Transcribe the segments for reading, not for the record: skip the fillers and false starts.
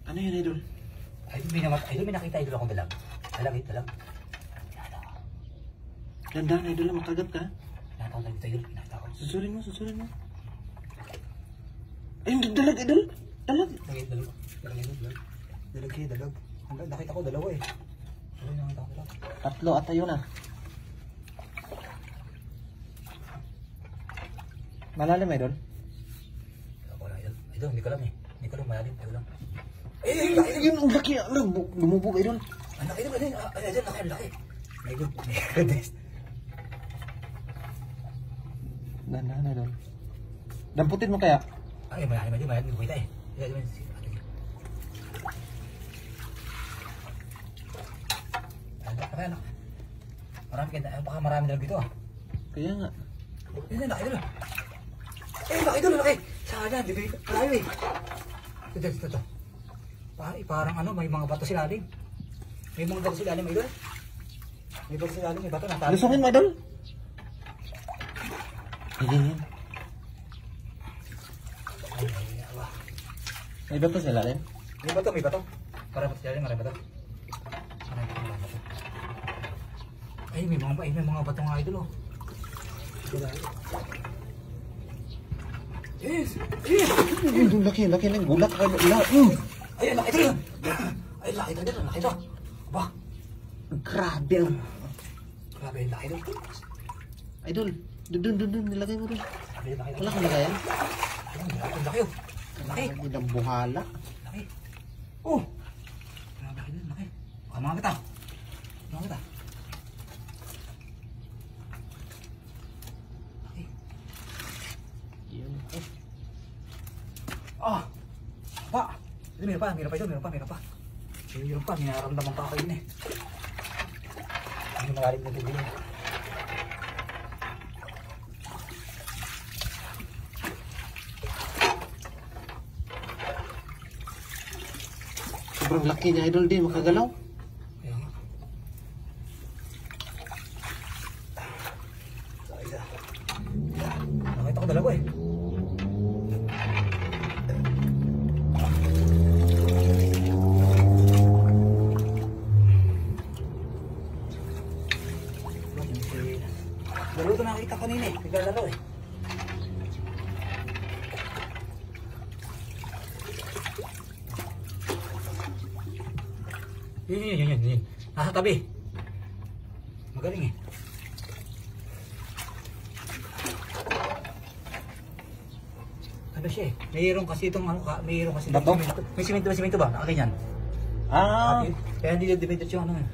Ano yan, idol? Idol, may nakita idol akong dalag. Dalag. Dandan, idol, makagat ka. Nakita ko dalag idol, nakita ko. Susurin mo. Ayun, dalag, idol. Dalag. Dalag. Hanggang nakita ko dalawa eh. Nakita ko dalag. Tatlo at ayun na. Malalim, idol? Idol, hindi ko alam eh. Hindi ko alam malalim. Idol lang. Yun, ang laki. Lumubog, idol. Ang laki idol. Ang laki. Idol. Dandan, idol. Damputin mo kaya? Ay, malalim. Hindi ko kita eh. Baka marami dalag dito ah. Kaya nga. Yan, laki idol. Laki idol, laki. Sana, di ba? Malayo eh. Ito. Parang ano, may mga bato silalim. May bato silalim, idol. May bato. Lusungin mo, idol. Ayan. May bato sa ilalim? May bato. Para bato silalim, marami bato. Ay, may mga bato nga idol oh. Yes. Laki ng gulat. Ay, laki ito. Laki ito. Ba? Grabe. Grabe, laki ito. Idol, dun, nilagay mo rin. Wala kang lagayan? Ang laki oh. Laki. Hindi ng buhala. Laki. Oh. Grabe, laki. Mga kita. Pa! Meron pa. May nararamdaman pa ako yun eh. Hindi malalim na tubig yun. Sobrang laki niya, idol, di makagalaw. Kaya nga. Nakita ko dalawa eh. Dalawa ito nakita ko kanina eh. Naglalaro eh. Yun. Nasa tabi. Magaling eh. Ano siya eh. Mayroon kasi itong Bato? May simento ba? Nakaganyan. Kaya hindi depende yung ano eh.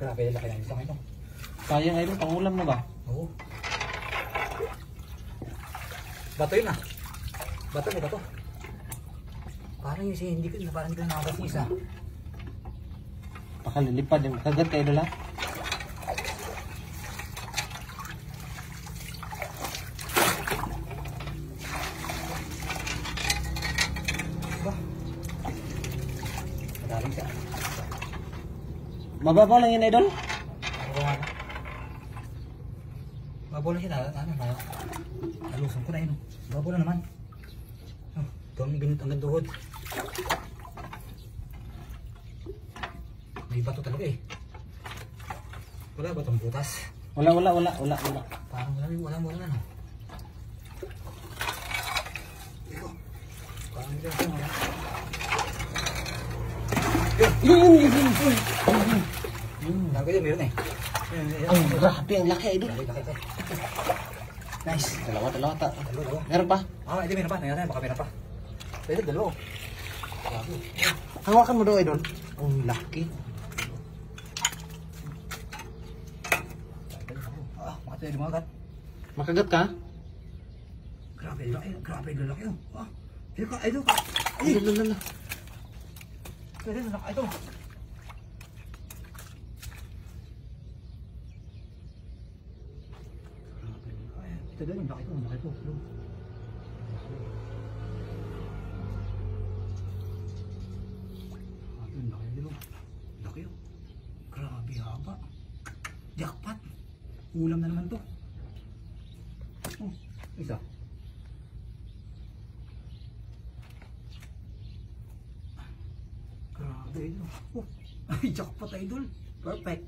Grabe, laki ng isang ito. Sayang, idol, pangulam na ba? Oo. Bato yun ah. Bato. Parang yung hindi ko nakabas yung isa. Pakalilipad yung kagat ka, idol, ha? Diba? Madaling siya. Mababaw lang yun, idol? Babaw lang siya. Nalusong ko na yun. Babaw lang naman. Ito ang ganito ang gantuhod. May bato talaga eh. Wala ba itong butas? Wala. Parang wala na no. Parang hindi ako wala. Yun. Nagkaya meron eh. Ang grabe, ang laki, idol. Laki. Nice. Dalawa. Dalawa. Meron pa? Hindi meron pa. Baka meron pa. Pwede dalawa. Grabe. Hawakan mo daw, idol. Ang laki. Makatay lumagat. Makagat ka? Grabe, laki oh. Idol. Idol. Pwede na ito. Ito din, laki ito. Laki oh. Grabe. Grabe haba. Jackpot. Ulam na naman to. Oh, isa. Grabe idol. Oh, ay jackpot idol. Perfect.